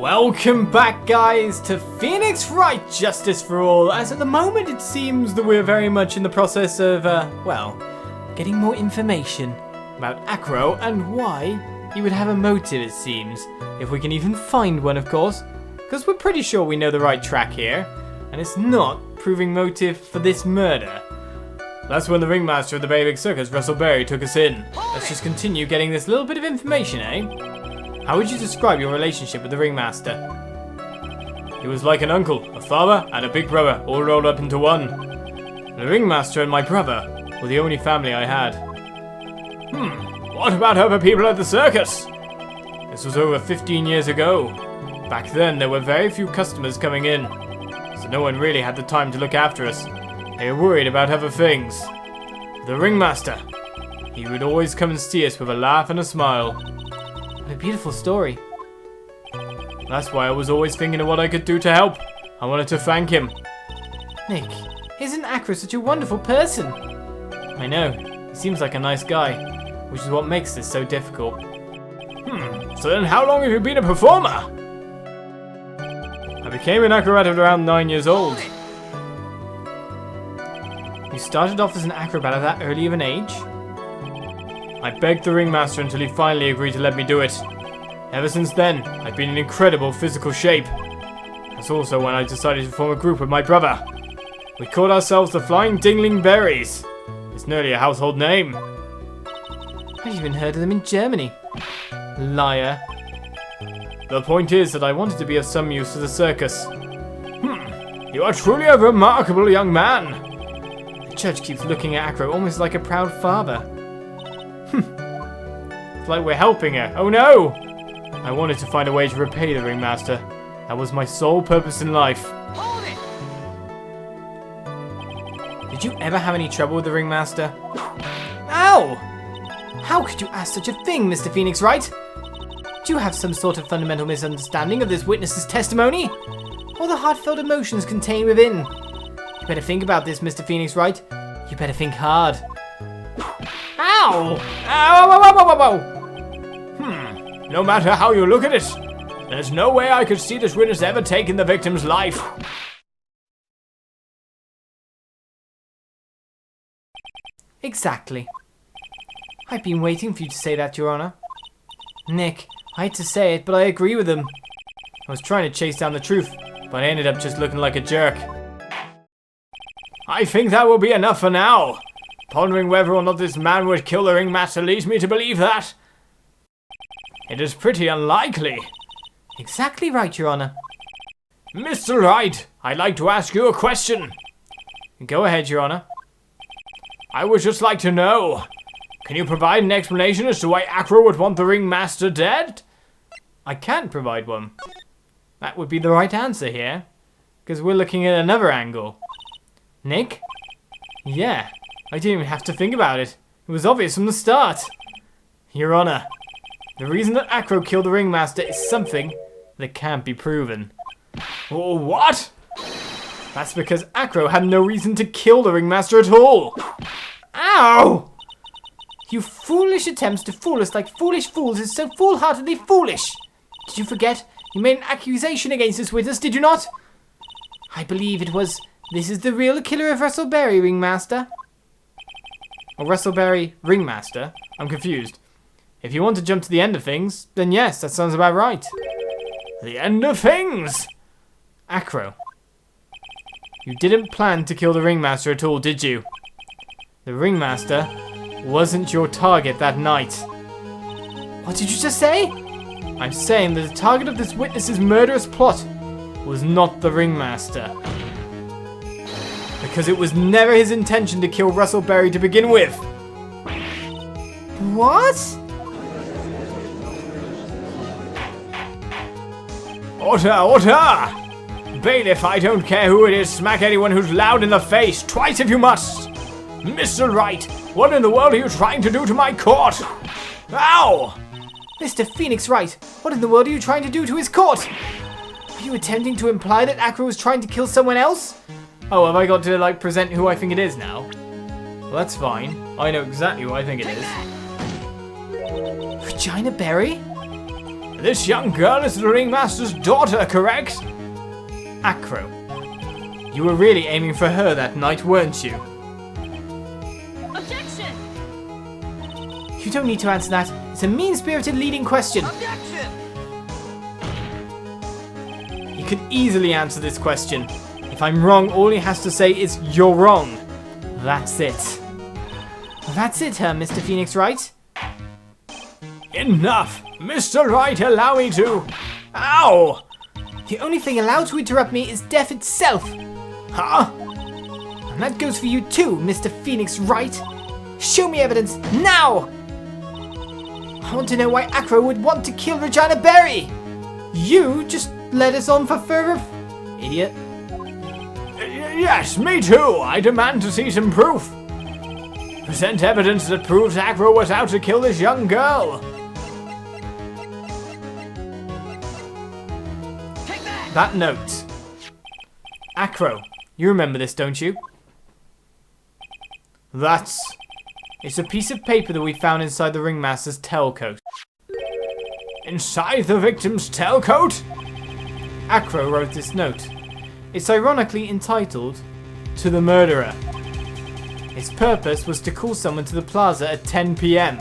Welcome back, guys, to Phoenix Wright Justice for All, as at the moment it seems that we're very much in the process of, getting more information about Acro and why he would have a motive, it seems. If we can even find one, of course, because we're pretty sure we know the right track here, and it's not proving motive for this murder. That's when the ringmaster of the Bay Big Circus, Russell Berry, took us in. Let's just continue getting this little bit of information, eh? How would you describe your relationship with the ringmaster? He was like an uncle, a father, and a big brother, all rolled up into one. The ringmaster and my brother were the only family I had. What about other people at the circus? This was over 15 years ago. Back then, there were very few customers coming in, so no one really had the time to look after us. They were worried about other things. The ringmaster, he would always come and see us with a laugh and a smile. What a beautiful story. That's why I was always thinking of what I could do to help. I wanted to thank him. Nick, isn't Acro such a wonderful person? I know, he seems like a nice guy, which is what makes this so difficult. So then how long have you been a performer? I became an acrobat at around 9 years old. You started off as an acrobat at that early of an age? I begged the ringmaster until he finally agreed to let me do it. Ever since then, I've been in incredible physical shape. That's also when I decided to form a group with my brother. We called ourselves the Flying Dingling Berries. It's nearly a household name. I've even heard of them in Germany. Liar. The point is that I wanted to be of some use to the circus. You are truly a remarkable young man. The judge keeps looking at Acro almost like a proud father. It's like we're helping her. Oh no! I wanted to find a way to repay the ringmaster. That was my sole purpose in life. Hold it! Did you ever have any trouble with the ringmaster? Ow! How could you ask such a thing, Mr. Phoenix Wright? Do you have some sort of fundamental misunderstanding of this witness's testimony? Or the heartfelt emotions contained within? You better think about this, Mr. Phoenix Wright. You better think hard. Ow! Ow! Ow! Ow! Ow! Ow! Ow! No matter how you look at it, there's no way I could see this witness ever taking the victim's life. Exactly. I've been waiting for you to say that, Your Honor. Nick, I hate to say it, but I agree with him. I was trying to chase down the truth, but I ended up just looking like a jerk. I think that will be enough for now. Pondering whether or not this man would kill the ringmaster leads me to believe that it is pretty unlikely. Exactly right, Your Honor. Mr. Wright, I'd like to ask you a question. Go ahead, Your Honor. I would just like to know, can you provide an explanation as to why Acro would want the ringmaster dead? I can't provide one. That would be the right answer here, because we're looking at another angle. Nick? Yeah, I didn't even have to think about it. It was obvious from the start. Your Honor, the reason that Acro killed the ringmaster is something that can't be proven. What? That's because Acro had no reason to kill the ringmaster at all. Ow! You foolish attempts to fool us like foolish fools is so foolhardily foolish. Did you forget? You made an accusation against this witness, did you not? I believe it was, this is the real killer of Russell Berry, ringmaster. Or Russell Berry, ringmaster? I'm confused. If you want to jump to the end of things, then yes, that sounds about right. The end of things! Acro, you didn't plan to kill the ringmaster at all, did you? The ringmaster wasn't your target that night. What did you just say? I'm saying that the target of this witness's murderous plot was not the ringmaster. Because it was never his intention to kill Russell Berry to begin with. What? Order, order! Bailiff, I don't care who it is, smack anyone who's loud in the face, twice if you must! Mr. Wright, what in the world are you trying to do to my court? Ow! Mr. Phoenix Wright, what in the world are you trying to do to his court? Are you attempting to imply that Acro was trying to kill someone else? Oh, have I got to, present who I think it is now? Well, that's fine. I know exactly who I think it is. Regina Berry? This young girl is the ringmaster's daughter, correct? Acro. You were really aiming for her that night, weren't you? Objection! You don't need to answer that. It's a mean-spirited leading question. Objection! You could easily answer this question. If I'm wrong, all he has to say is, "You're wrong." That's it. That's it, Mr. Phoenix Wright. Enough! Mr. Wright, allow me to... Ow! The only thing allowed to interrupt me is death itself. Huh? And that goes for you too, Mr. Phoenix Wright. Show me evidence, now! I want to know why Acro would want to kill Regina Berry. You just led us on for further... Idiot. Yes, me too. I demand to see some proof. Present evidence that proves Acro was out to kill this young girl. Take that! That note. Acro, you remember this, don't you? It's a piece of paper that we found inside the ringmaster's tailcoat. Inside the victim's tailcoat? Acro wrote this note. It's ironically entitled, "To the Murderer." Its purpose was to call someone to the plaza at 10 p.m.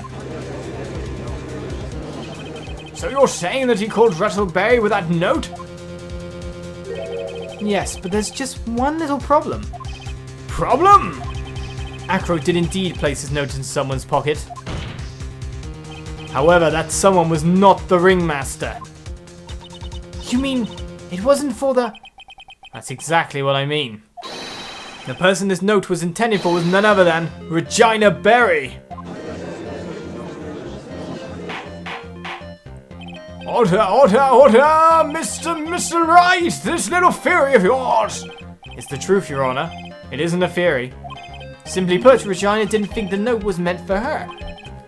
So you're saying that he called Russell Berry with that note? Yes, but there's just one little problem. Problem? Acro did indeed place his note in someone's pocket. However, that someone was not the ringmaster. You mean it wasn't for the... That's exactly what I mean. The person this note was intended for was none other than Regina Berry. Order, order, order! Mr. Wright! This little theory of yours! It's the truth, Your Honor. It isn't a theory. Simply put, Regina didn't think the note was meant for her.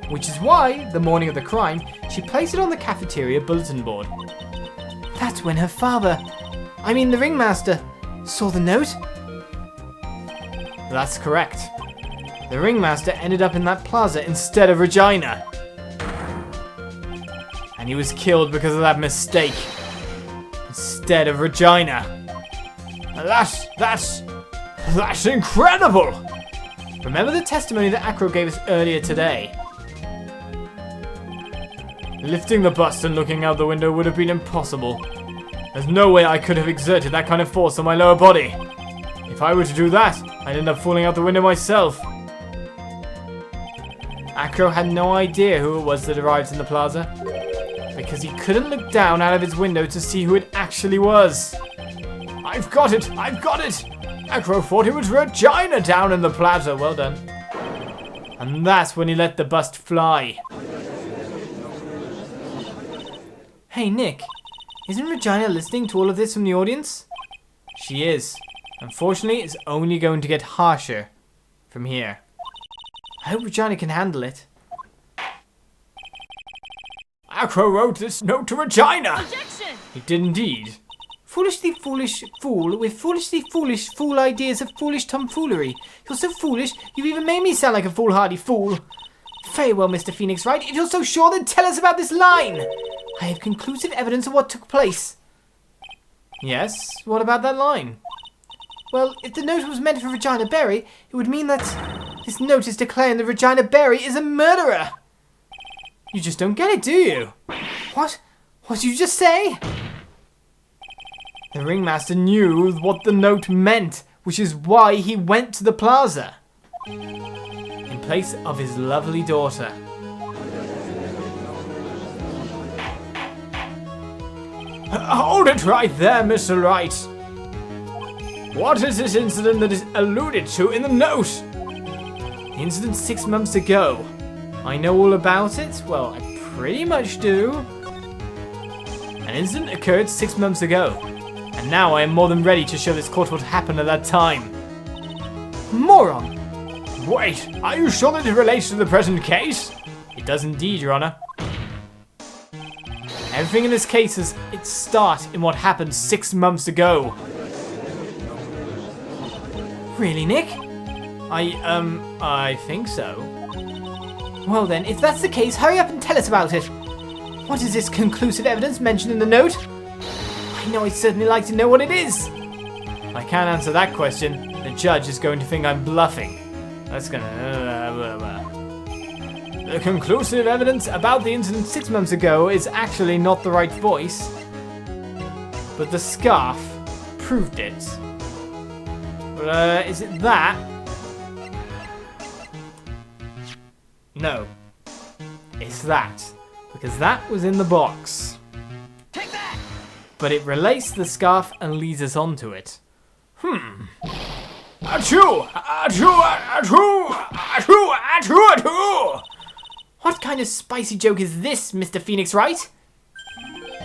Which is why, the morning of the crime, she placed it on the cafeteria bulletin board. That's when her father, the ringmaster, saw the note? That's correct. The ringmaster ended up in that plaza instead of Regina. And he was killed because of that mistake. Instead of Regina. That's incredible! Remember the testimony that Acro gave us earlier today? Lifting the bust and looking out the window would have been impossible. There's no way I could have exerted that kind of force on my lower body. If I were to do that, I'd end up falling out the window myself. Acro had no idea who it was that arrived in the plaza, because he couldn't look down out of his window to see who it actually was. I've got it! I've got it! Acro thought it was Regina down in the plaza. Well done. And that's when he let the bust fly. Hey, Nick. Isn't Regina listening to all of this from the audience? She is. Unfortunately, it's only going to get harsher from here. I hope Regina can handle it. Acro wrote this note to Regina! Objection! He did indeed. Foolishly foolish fool with foolishly foolish fool ideas of foolish tomfoolery. You're so foolish, you've even made me sound like a foolhardy fool. Very well, Mr. Phoenix Wright. If you're so sure, then tell us about this line. I have conclusive evidence of what took place. Yes? What about that line? Well, if the note was meant for Regina Berry, it would mean that this note is declaring that Regina Berry is a murderer. You just don't get it, do you? What? What did you just say? The ringmaster knew what the note meant, which is why he went to the plaza. In place of his lovely daughter. Hold it right there, Mr. Wright. What is this incident that is alluded to in the note? The incident 6 months ago. I know all about it? Well, I pretty much do. An incident occurred 6 months ago. And now I am more than ready to show this court what happened at that time. Moron! Wait, are you sure that it relates to the present case? It does indeed, Your Honor. Everything in this case is its start in what happened 6 months ago. Really, Nick? I think so. Well then, if that's the case, hurry up and tell us about it. What is this conclusive evidence mentioned in the note? I know I'd certainly like to know what it is. I can't answer that question. The judge is going to think I'm bluffing. That's gonna... The conclusive evidence about the incident 6 months ago is actually not the right voice, but the scarf proved it. But, is it that? No. It's that. Because that was in the box. Take that! But it relates to the scarf and leads us onto it. Achoo! Achoo! Achoo! Achoo! Achoo! Achoo! What kind of spicy joke is this, Mr. Phoenix Wright?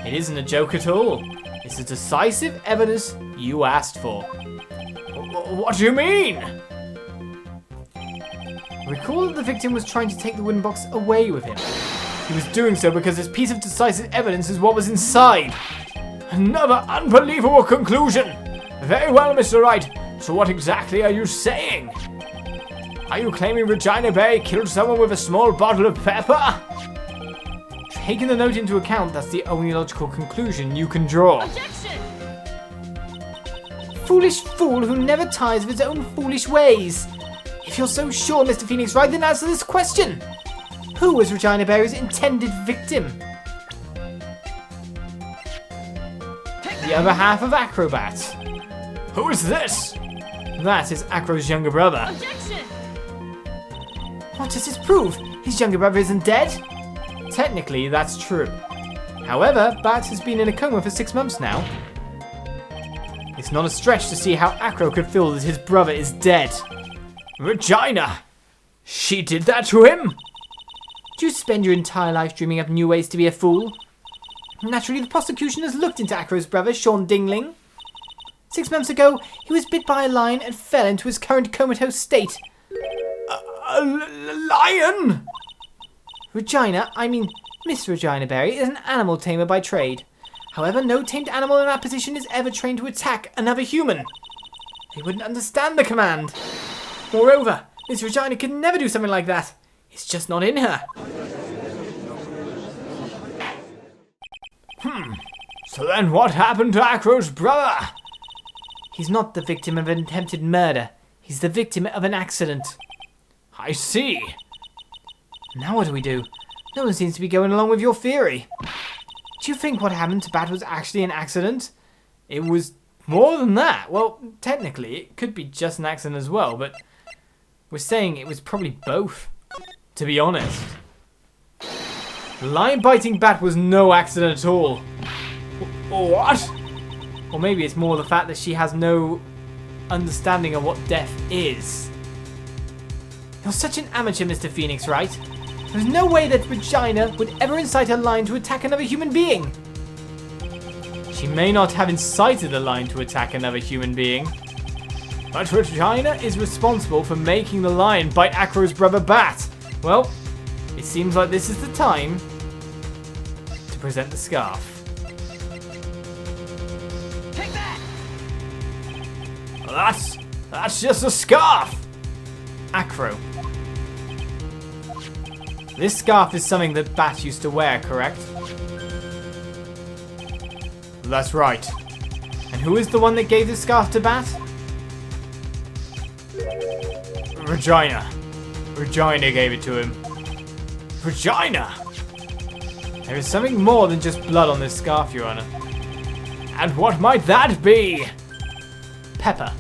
It isn't a joke at all. It's the decisive evidence you asked for. What do you mean? Recall that the victim was trying to take the wooden box away with him. He was doing so because this piece of decisive evidence is what was inside. Another unbelievable conclusion. Very well, Mr. Wright. So what exactly are you saying? Are you claiming Regina Berry killed someone with a small bottle of pepper? Taking the note into account, that's the only logical conclusion you can draw. Objection! Foolish fool who never tires of his own foolish ways. If you're so sure, Mr. Phoenix Wright, then answer this question. Who was Regina Berry's intended victim? The other half of Acrobat. Who is this? That is Acro's younger brother. Objection! What does this prove? His younger brother isn't dead? Technically, that's true. However, Bat has been in a coma for 6 months now. It's not a stretch to see how Acro could feel that his brother is dead. Regina! She did that to him? Do you spend your entire life dreaming up new ways to be a fool? Naturally, the prosecution has looked into Acro's brother, Sean Dingling. 6 months ago, he was bit by a lion and fell into his current comatose state. A lion? Regina, I mean Miss Regina Berry, is an animal tamer by trade. However, no tamed animal in that position is ever trained to attack another human. They wouldn't understand the command. Moreover, Miss Regina could never do something like that. It's just not in her. So then what happened to Acro's brother? He's not the victim of an attempted murder. He's the victim of an accident. I see. Now what do we do? No one seems to be going along with your theory. Do you think what happened to Bat was actually an accident? It was more than that. Well, technically, it could be just an accident as well, but we're saying it was probably both, to be honest. The lion-biting Bat was no accident at all. What? Or maybe it's more the fact that she has no understanding of what death is. You're such an amateur, Mr. Phoenix Wright. There's no way that Regina would ever incite a lion to attack another human being. She may not have incited a lion to attack another human being, but Regina is responsible for making the lion bite Acro's brother Bat. Well, it seems like this is the time to present the scarf. Take that! Well, that's just a scarf! Acro. This scarf is something that Bat used to wear, correct? That's right. And who is the one that gave this scarf to Bat? Regina. Regina gave it to him. Regina! There is something more than just blood on this scarf, Your Honor. And what might that be? Pepper.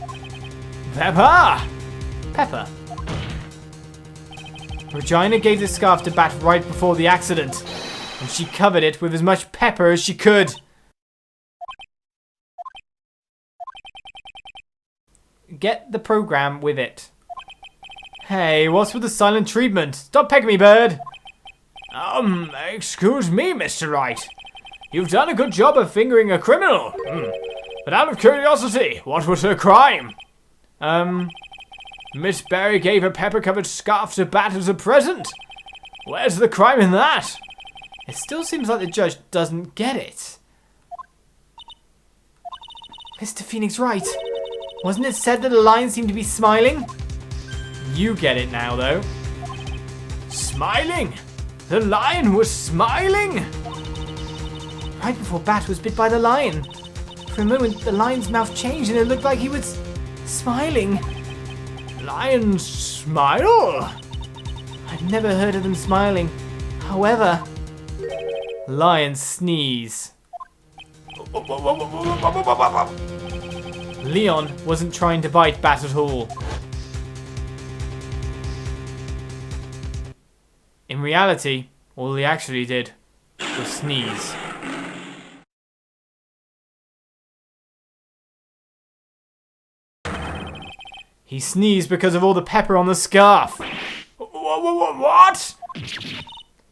Pepper! Pepper. Regina gave this scarf to Bat right before the accident, and she covered it with as much pepper as she could. Get the program with it. Hey, what's with the silent treatment? Stop pecking me, bird! Excuse me, Mr. Wright. You've done a good job of fingering a criminal. But out of curiosity, what was her crime? Miss Berry gave a pepper-covered scarf to Bat as a present. Where's the crime in that? It still seems like the judge doesn't get it. Mr. Phoenix Wright, wasn't it said that the lion seemed to be smiling? You get it now, though. Smiling? The lion was smiling? right before Bat was bit by the lion. For a moment, the lion's mouth changed and it looked like he was smiling. Lions smile? I've never heard of them smiling. However, lions sneeze. Leon wasn't trying to bite Bat at all. In reality, all he actually did was sneeze. He sneezed because of all the pepper on the scarf. What?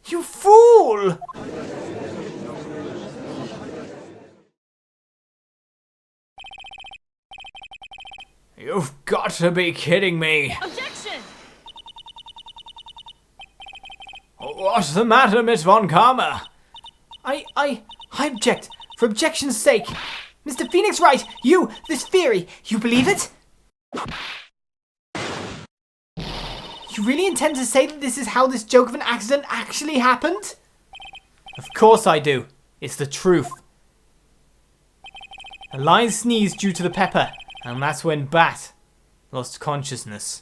You fool! You've got to be kidding me. Objection! What's the matter, Miss Von Karma? I object, for objection's sake. Mr. Phoenix Wright, this theory, you believe it? You really intend to say that this is how this joke of an accident actually happened? Of course I do. It's the truth. The lion sneezed due to the pepper, and that's when Bat lost consciousness.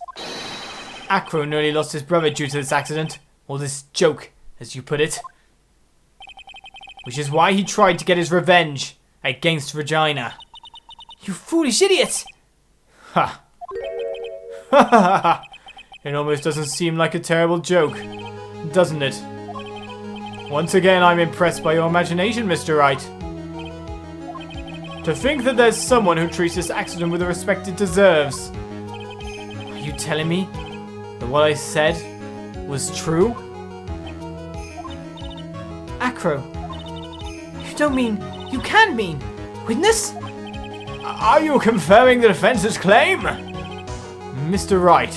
Acro nearly lost his brother due to this accident, or this joke, as you put it. Which is why he tried to get his revenge against Regina. You foolish idiot! Ha! Ha ha ha ha! It almost doesn't seem like a terrible joke, doesn't it? Once again, I'm impressed by your imagination, Mr. Wright. To think that there's someone who treats this accident with the respect it deserves. Are you telling me that what I said was true? Acro, you don't mean, you can mean, witness? Are you confirming the defense's claim? Mr. Wright,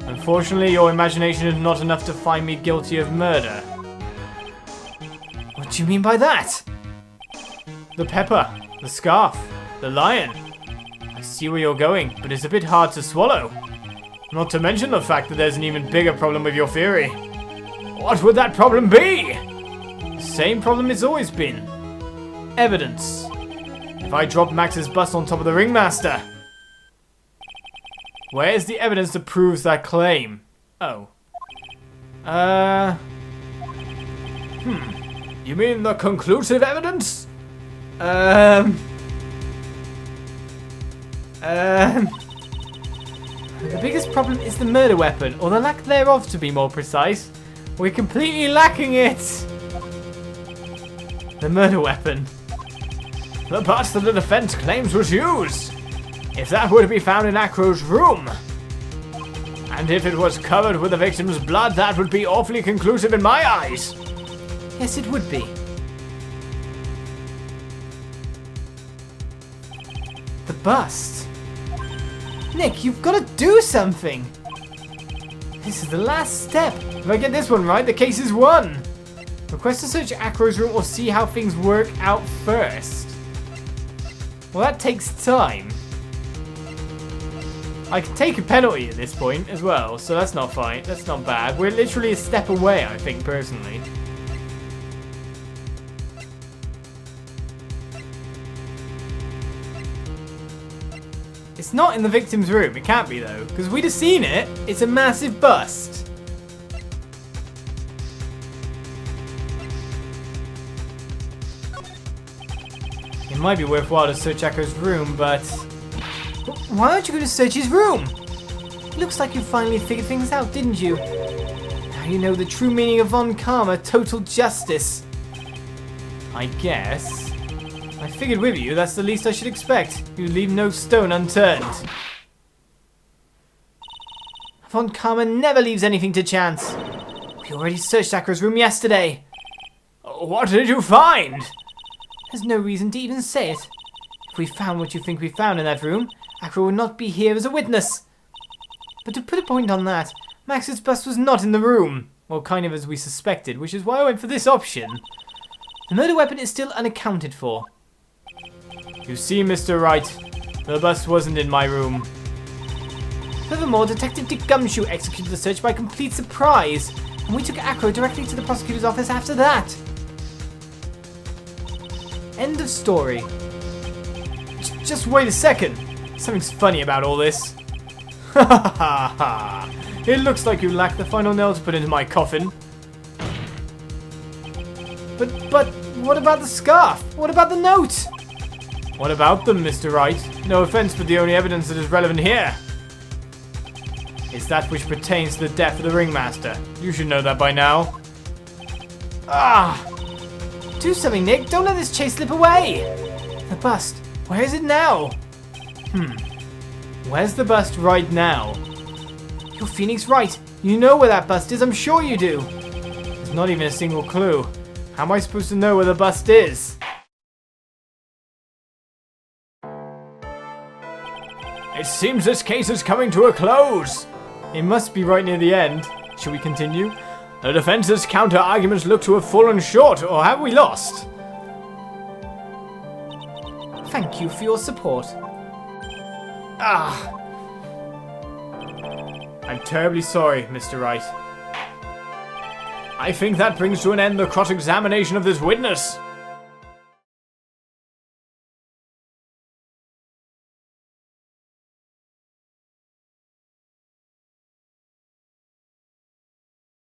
unfortunately your imagination is not enough to find me guilty of murder. What do you mean by that? The pepper, the scarf, the lion. I see where you're going, but it's a bit hard to swallow. Not to mention the fact that there's an even bigger problem with your theory. What would that problem be? The same problem it's always been. Evidence. If I drop Max's bust on top of the ringmaster, where's the evidence that proves that claim? Oh. You mean the conclusive evidence? The biggest problem is the murder weapon, or the lack thereof to be more precise. We're completely lacking it. The murder weapon. The bust that the defense claims was used. If that were to be found in Acro's room, and if it was covered with the victim's blood, that would be awfully conclusive in my eyes. Yes, it would be. The bust. Nick, you've got to do something. This is the last step. If I get this one right, the case is won. Request to search Acro's room or see how things work out first. Well, that takes time. I can take a penalty at this point as well, so that's not fine. That's not bad. We're literally a step away, I think, personally. It's not in the victim's room. It can't be, though, because we'd have seen it. It's a massive bust. It might be worthwhile to search Echo's room, but why aren't you going to search his room? It looks like you finally figured things out, didn't you? Now you know the true meaning of Von Karma, total justice. I guess. I figured with you, that's the least I should expect. You leave no stone unturned. Von Karma never leaves anything to chance. We already searched Acro's room yesterday. What did you find? There's no reason to even say it. If we found what you think we found in that room, Acro would not be here as a witness. But to put a point on that, Max's bust was not in the room. Well, kind of as we suspected, which is why I went for this option. The murder weapon is still unaccounted for. You see, Mr. Wright, the bust wasn't in my room. Furthermore, Detective Dick Gumshoe executed the search by complete surprise, and we took Acro directly to the prosecutor's office after that. End of story. Just wait a second. Something's funny about all this. Ha ha ha ha. It looks like you lack the final nail to put into my coffin. But what about the scarf? What about the note? What about them, Mr. Wright? No offense, but the only evidence that is relevant here is that which pertains to the death of the ringmaster. You should know that by now. Ah! Do something, Nick. Don't let this chase slip away. The bust. Where is it now? Where's the bust right now? You're Phoenix Wright. You know where that bust is. I'm sure you do. There's not even a single clue. How am I supposed to know where the bust is? It seems this case is coming to a close. It must be right near the end. Shall we continue? The defense's counter-arguments look to have fallen short, or have we lost? Thank you for your support. Ah. I'm terribly sorry, Mr. Wright. I think that brings to an end the cross-examination of this witness.